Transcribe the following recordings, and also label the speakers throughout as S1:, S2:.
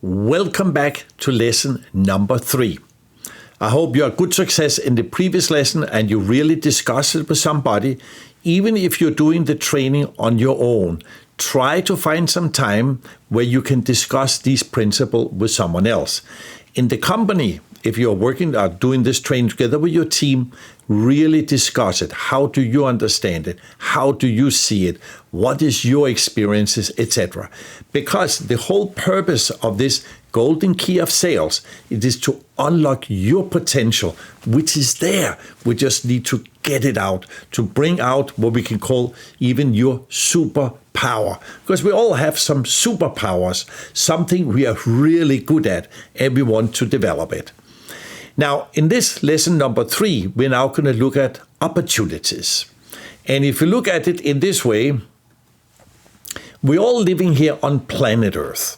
S1: Welcome back to lesson number 3. I hope you had good success in the previous lesson and you really discussed it with somebody. Even if you're doing the training on your own, try to find some time where you can discuss these principles with someone else. In the company, if you're working or doing this training together with your team, really discuss it. How do you understand it? How do you see it? What is your experiences, etc.? Because the whole purpose of this golden key of sales, it is to unlock your potential, which is there. We just need to get it out, to bring out what we can call even your superpower. Because we all have some superpowers, something we are really good at, and we want to develop it. Now, in this lesson number 3, we're now going to look at opportunities. And if you look at it in this way, we're all living here on planet Earth.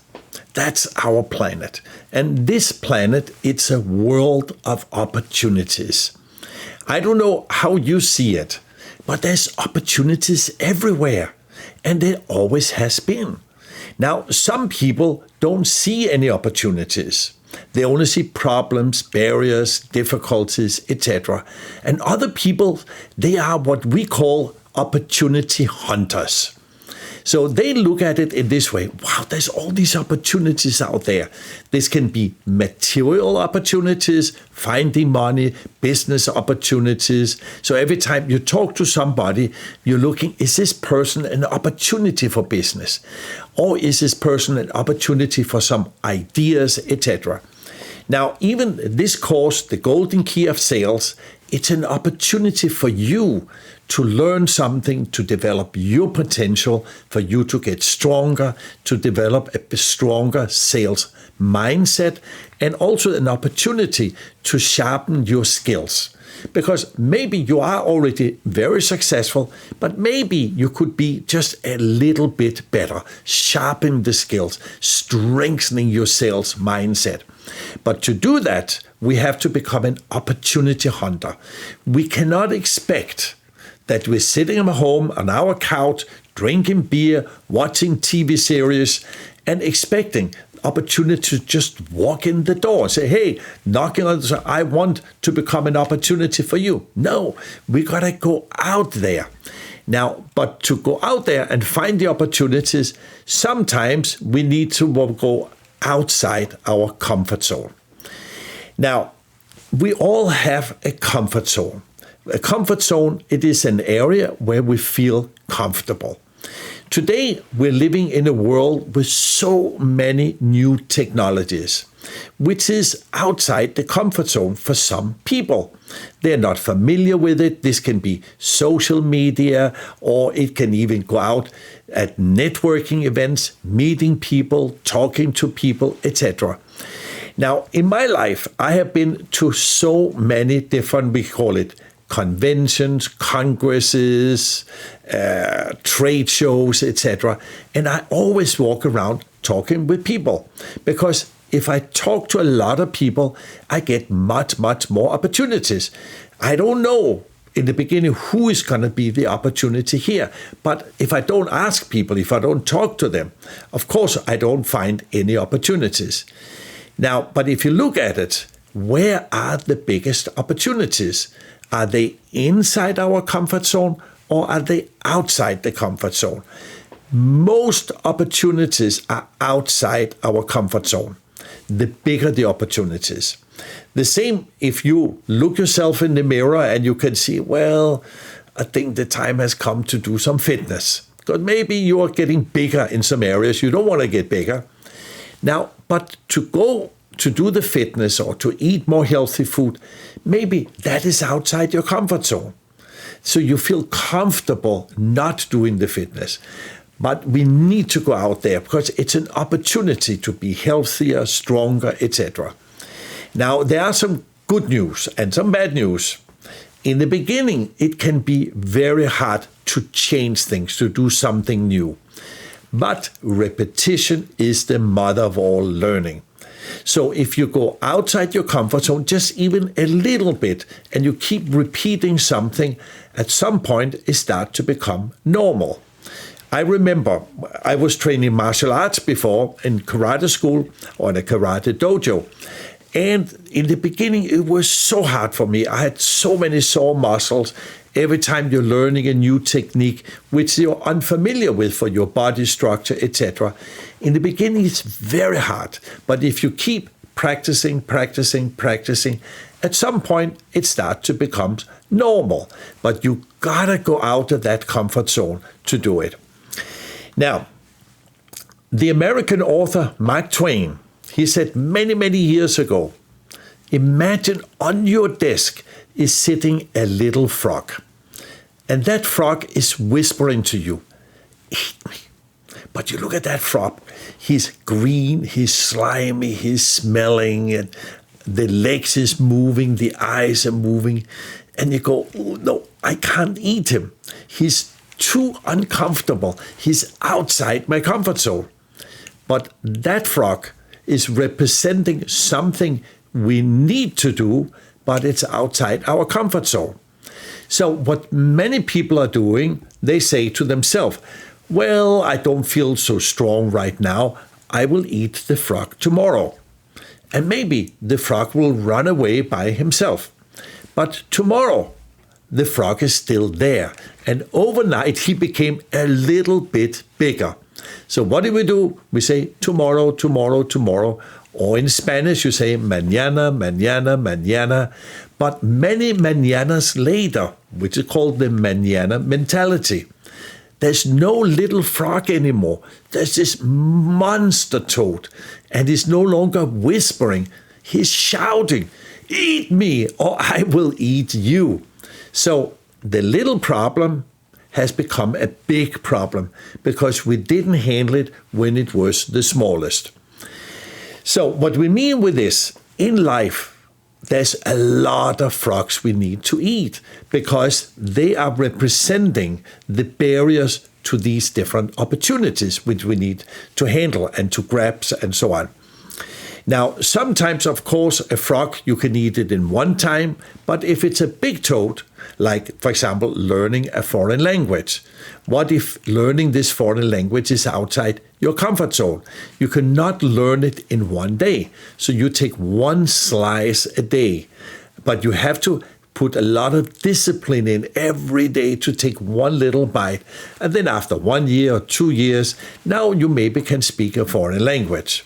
S1: That's our planet. And this planet, it's a world of opportunities. I don't know how you see it, but there's opportunities everywhere. And there always has been. Now, some people don't see any opportunities. They only see problems, barriers, difficulties, etc. And other people, they are what we call opportunity hunters. So they look at it in this way. Wow, there's all these opportunities out there. This can be material opportunities, finding money, business opportunities. So every time you talk to somebody, you're looking, is this person an opportunity for business? Or is this person an opportunity for some ideas, etc.? Now, even this course, the Golden Key of Sales, it's an opportunity for you to learn something, to develop your potential, for you to get stronger, to develop a stronger sales mindset, and also an opportunity to sharpen your skills. Because maybe you are already very successful, but maybe you could be just a little bit better, sharpening the skills, strengthening your sales mindset. But to do that, we have to become an opportunity hunter. We cannot expect that we're sitting at home on our couch, drinking beer, watching TV series, and expecting opportunity to just walk in the door and say, hey, knocking on the door, I want to become an opportunity for you. No, we got to go out there. Now, but to go out there and find the opportunities, sometimes we need to go outside our comfort zone. Now, we all have a comfort zone. A comfort zone, it is an area where we feel comfortable. Today, we're living in a world with so many new technologies, which is outside the comfort zone for some people. They're not familiar with it. This can be social media, or it can even go out at networking events, meeting people, talking to people, etc. Now, in my life, I have been to so many different, we call it, conventions, congresses, trade shows, etc. And I always walk around talking with people, because if I talk to a lot of people, I get much, much more opportunities. I don't know in the beginning who is going to be the opportunity here. But if I don't ask people, if I don't talk to them, of course, I don't find any opportunities. Now, but if you look at it, where are the biggest opportunities? Are they inside our comfort zone, or are they outside the comfort zone? Most opportunities are outside our comfort zone. The bigger the opportunities. The same if you look yourself in the mirror and you can see, well, I think the time has come to do some fitness. Because maybe you are getting bigger in some areas. You don't want to get bigger. Now, but to go to do the fitness or to eat more healthy food, maybe that is outside your comfort zone. So you feel comfortable not doing the fitness. But we need to go out there because it's an opportunity to be healthier, stronger, etc. Now, there are some good news and some bad news. In the beginning, it can be very hard to change things, to do something new. But repetition is the mother of all learning. So if you go outside your comfort zone, just even a little bit, and you keep repeating something, at some point it starts to become normal. I remember I was training martial arts before in karate school or in a karate dojo. And in the beginning, it was so hard for me. I had so many sore muscles. Every time you're learning a new technique, which you're unfamiliar with for your body structure, etc. In the beginning, it's very hard. But if you keep practicing, at some point, it starts to become normal. But you gotta go out of that comfort zone to do it. Now, the American author Mark Twain, he said many, many years ago, imagine on your desk is sitting a little frog. And that frog is whispering to you, eat me. But you look at that frog, he's green, he's slimy, he's smelling, and the legs is moving, the eyes are moving. And you go, oh, no, I can't eat him. He's too uncomfortable. He's outside my comfort zone. But that frog is representing something we need to do, but it's outside our comfort zone. So what many people are doing, they say to themselves, well, I don't feel so strong right now. I will eat the frog tomorrow. And maybe the frog will run away by himself. But tomorrow, the frog is still there. And overnight, he became a little bit bigger. So what do? We say tomorrow, tomorrow, tomorrow. Or in Spanish, you say mañana, mañana, mañana. But many mañanas later, which is called the mañana mentality, there's no little frog anymore. There's this monster toad. And he's no longer whispering. He's shouting, eat me or I will eat you. So the little problem has become a big problem because we didn't handle it when it was the smallest. So what we mean with this, in life, there's a lot of frogs we need to eat because they are representing the barriers to these different opportunities which we need to handle and to grab and so on. Now, sometimes, of course, a frog, you can eat it in one time, but if it's a big toad, like, for example, learning a foreign language, what if learning this foreign language is outside your comfort zone? You cannot learn it in one day. So you take one slice a day, but you have to put a lot of discipline in every day to take one little bite. And then after 1 year or 2 years, now you maybe can speak a foreign language.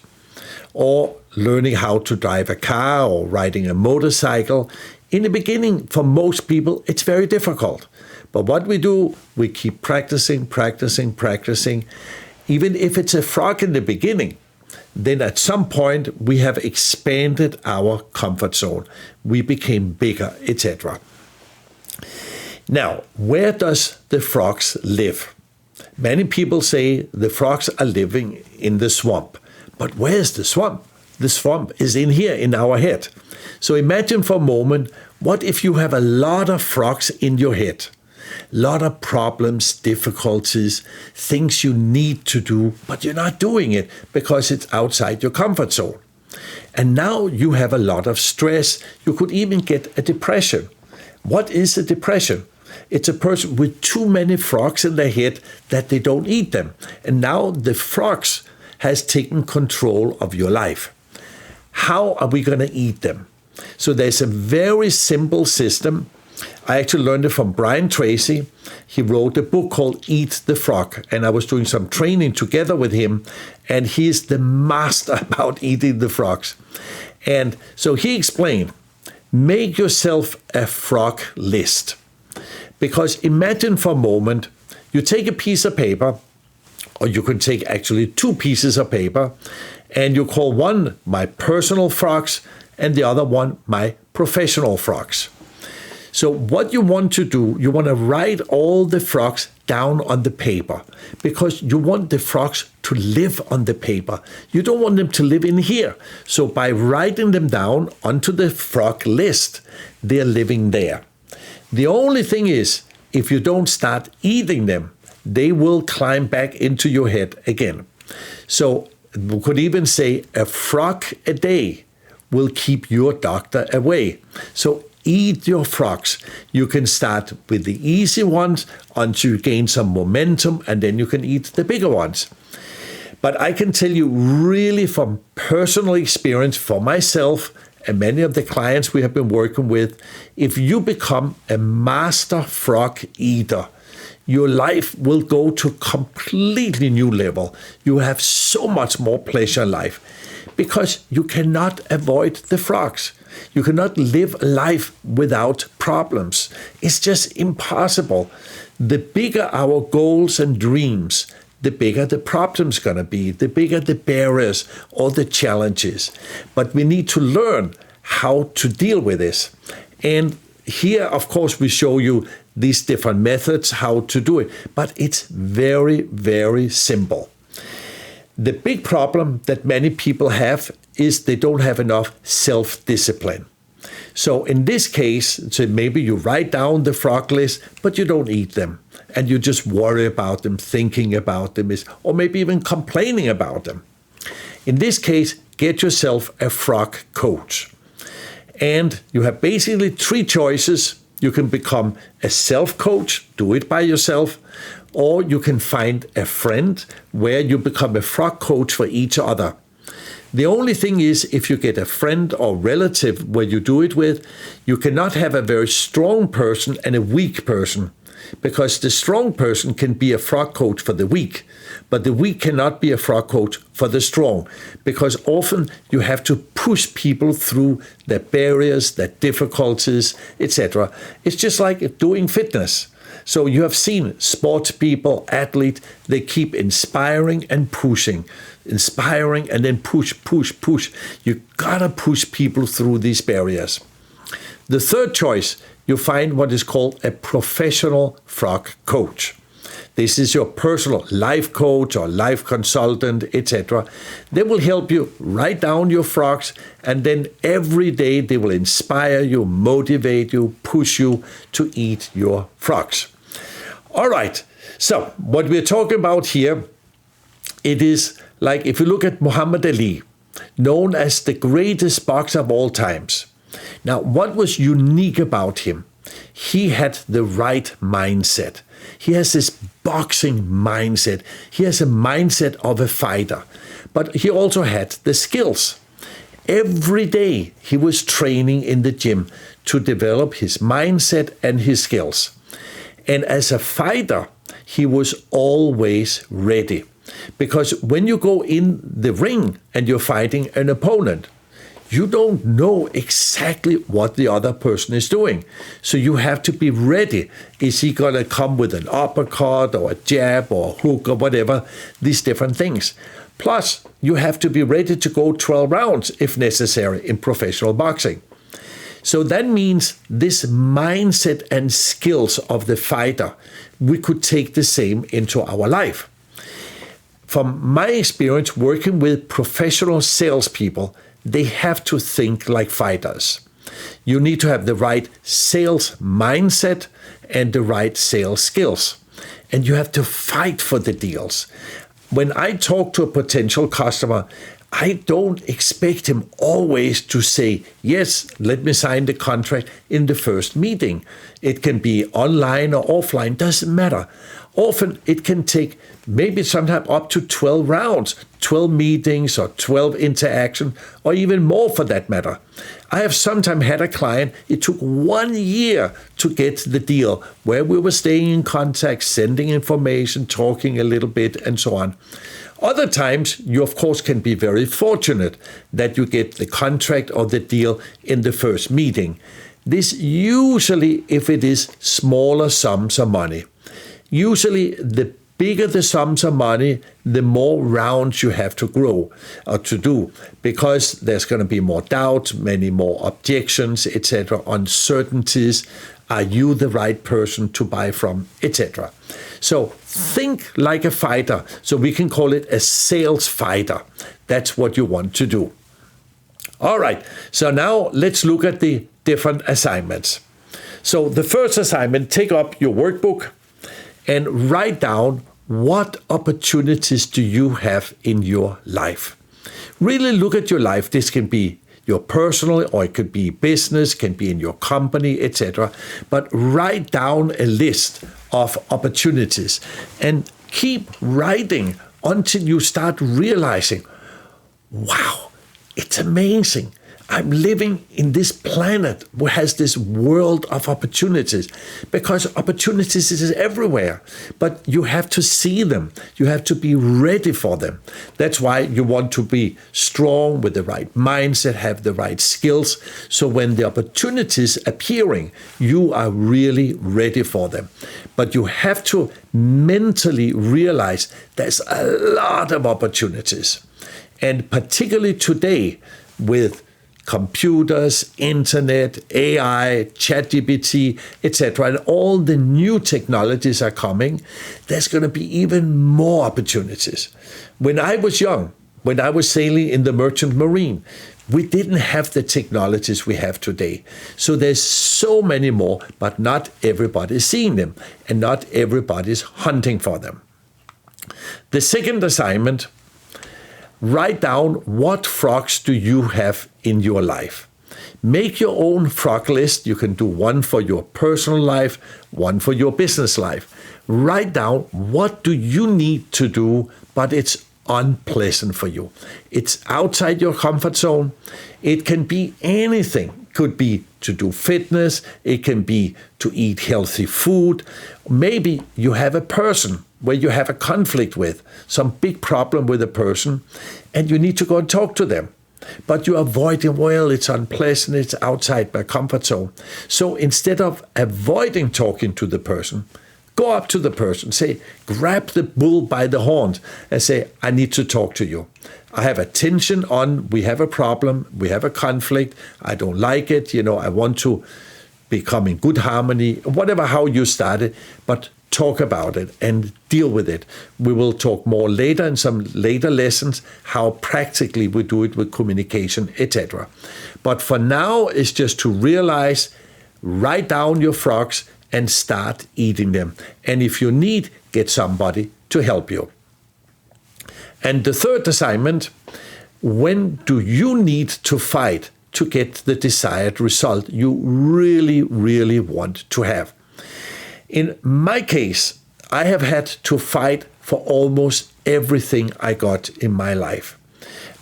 S1: Or learning how to drive a car or riding a motorcycle. In the beginning, for most people, it's very difficult. But what we do, we keep practicing. Even if it's a frog in the beginning, then at some point we have expanded our comfort zone. We became bigger, etc. Now, where does the frogs live? Many people say the frogs are living in the swamp. But where's the swamp? The swamp is in here, in our head. So imagine for a moment, what if you have a lot of frogs in your head? A lot of problems, difficulties, things you need to do, but you're not doing it because it's outside your comfort zone. And now you have a lot of stress. You could even get a depression. What is a depression? It's a person with too many frogs in their head that they don't eat them. And now the frogs has taken control of your life. How are we going to eat them? So there's a very simple system. I actually learned it from Brian Tracy. He wrote a book called Eat the Frog, and I was doing some training together with him, and he's the master about eating the frogs. And so he explained, make yourself a frog list. Because imagine for a moment, you take a piece of paper, or you can take actually 2 pieces of paper, and you call one my personal frogs and the other one my professional frogs. So what you want to do, you want to write all the frogs down on the paper because you want the frogs to live on the paper. You don't want them to live in here. So by writing them down onto the frog list, they're living there. The only thing is, if you don't start eating them, they will climb back into your head again. So we could even say a frog a day will keep your doctor away. So eat your frogs. You can start with the easy ones until you gain some momentum, and then you can eat the bigger ones. But I can tell you really from personal experience for myself and many of the clients we have been working with, if you become a master frog eater, your life will go to a completely new level. You have so much more pleasure in life because you cannot avoid the frogs. You cannot live life without problems. It's just impossible. The bigger our goals and dreams, the bigger the problem's going to be, the bigger the barriers or the challenges. But we need to learn how to deal with this. And here, of course, we show you these different methods, how to do it. But it's very, very simple. The big problem that many people have is they don't have enough self-discipline. So in this case, so maybe you write down the frog list, but you don't eat them. And you just worry about them, thinking about them, or maybe even complaining about them. In this case, get yourself a frog coach. And you have basically 3 choices. You can become a self-coach, do it by yourself, or you can find a friend where you become a frog coach for each other. The only thing is, if you get a friend or relative where you do it with, you cannot have a very strong person and a weak person, because the strong person can be a frog coach for the weak, but the weak cannot be a frog coach for the strong, because often you have to push people through their barriers, their difficulties, etc. It's just like doing fitness. So you have seen sports people, athletes, they keep inspiring and pushing, inspiring and then push. You gotta push people through these barriers. The third choice, you find what is called a professional frog coach. This is your personal life coach or life consultant, etc. They will help you write down your frogs, and then every day they will inspire you, motivate you, push you to eat your frogs. All right, so what we're talking about here, it is like if you look at Muhammad Ali, known as the greatest boxer of all times. Now, what was unique about him? He had the right mindset. He has this boxing mindset. He has a mindset of a fighter. But he also had the skills. Every day he was training in the gym to develop his mindset and his skills. And as a fighter, he was always ready. Because when you go in the ring and you're fighting an opponent, you don't know exactly what the other person is doing. So you have to be ready. Is he going to come with an uppercut or a jab or a hook or whatever? These different things. Plus, you have to be ready to go 12 rounds if necessary in professional boxing. So that means this mindset and skills of the fighter, we could take the same into our life. From my experience working with professional salespeople, they have to think like fighters. You need to have the right sales mindset and the right sales skills. And you have to fight for the deals. When I talk to a potential customer, I don't expect him always to say, yes, let me sign the contract in the first meeting. It can be online or offline, doesn't matter. Often it can take maybe sometimes up to 12 rounds, 12 meetings or 12 interaction, or even more for that matter. I have sometimes had a client, it took 1 year to get the deal, where we were staying in contact, sending information, talking a little bit, and so on. Other times, you of course can be very fortunate that you get the contract or the deal in the first meeting. This usually, if it is smaller sums of money. Usually, the bigger the sums of money, the more rounds you have to grow or to do, because there's going to be more doubt, many more objections, etc., uncertainties. Are you the right person to buy from, etc.? So think like a fighter. So we can call it a sales fighter. That's what you want to do. All right. So now let's look at the different assignments. So the first assignment, take up your workbook and write down what opportunities do you have in your life. Really look at your life. This can be your personal, or it could be business, can be in your company, etc. But write down a list of opportunities and keep writing until you start realizing, wow, it's amazing. I'm living in this planet which has this world of opportunities, because opportunities is everywhere, but you have to see them. You have to be ready for them. That's why you want to be strong with the right mindset, have the right skills. So when the opportunities appearing, you are really ready for them. But you have to mentally realize there's a lot of opportunities. And particularly today with computers, internet, AI, ChatGPT, etc., and all the new technologies are coming, there's going to be even more opportunities. When I was young, when I was sailing in the merchant marine, we didn't have the technologies we have today. So there's so many more, but not everybody's seeing them, and not everybody's hunting for them. The second assignment: write down what frogs do you have in your life. Make your own frog list. You can do one for your personal life, one for your business life. Write down what do you need to do, but it's unpleasant for you. It's outside your comfort zone. It can be anything. It could be to do fitness. It can be to eat healthy food. Maybe you have a person where you have a conflict with, some big problem with a person, and you need to go and talk to them. But you're avoiding, well, it's unpleasant, it's outside my comfort zone. So instead of avoiding talking to the person, go up to the person, say, grab the bull by the horns and say, I need to talk to you. I have a tension on, we have a problem, we have a conflict, I don't like it, I want to become in good harmony, whatever, how you started, but talk about it and deal with it. We will talk more later in some later lessons how practically we do it with communication, etc. But for now, it's just to realize, write down your frogs and start eating them. And if you need, get somebody to help you. And the third assignment: when do you need to fight to get the desired result you really, really want to have? In my case, I have had to fight for almost everything I got in my life.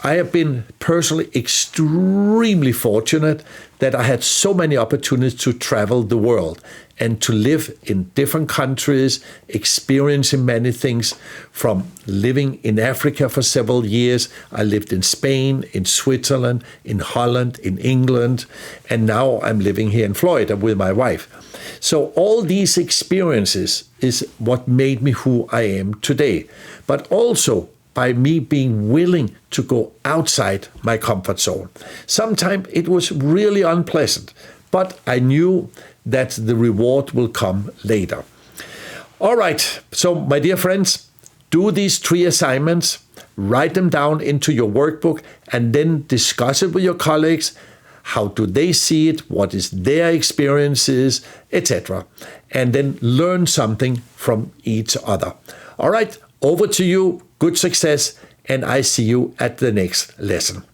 S1: I have been personally extremely fortunate that I had so many opportunities to travel the world and to live in different countries, experiencing many things, from living in Africa for several years. I lived in Spain, in Switzerland, in Holland, in England, and now I'm living here in Florida with my wife. So all these experiences is what made me who I am today, but also by me being willing to go outside my comfort zone. Sometimes it was really unpleasant, but I knew that the reward will come later. All right, so my dear friends, do these 3 assignments, write them down into your workbook, and then discuss it with your colleagues. How do they see it? What is their experiences, etc. And then learn something from each other. All right, over to you. Good success, and I see you at the next lesson.